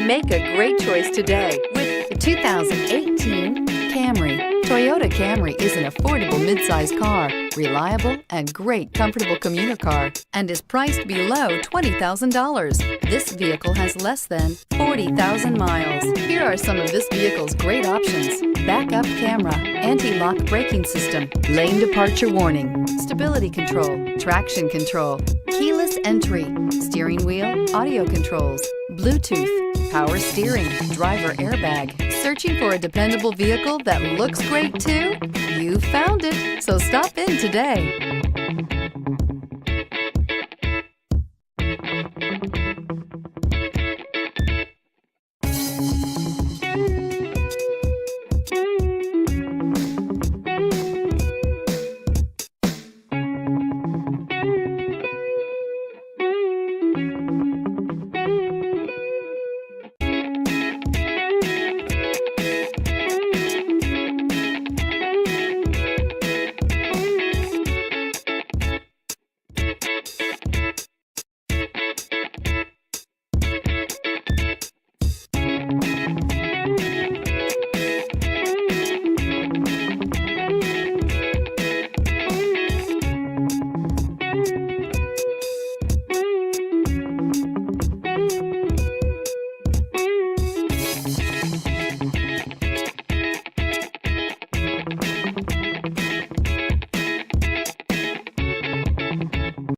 Make a great choice today with the 2018 Camry. Toyota Camry is an affordable midsize car, reliable and great comfortable commuter car, and is priced below $20,000. This vehicle has less than 40,000 miles. Here are some of this vehicle's great options: backup camera, anti-lock braking system, lane departure warning, stability control, traction control, keyless entry, steering wheel audio controls, Bluetooth, power steering, driver airbag. Searching for a dependable vehicle that looks great too? You found it, so stop in today.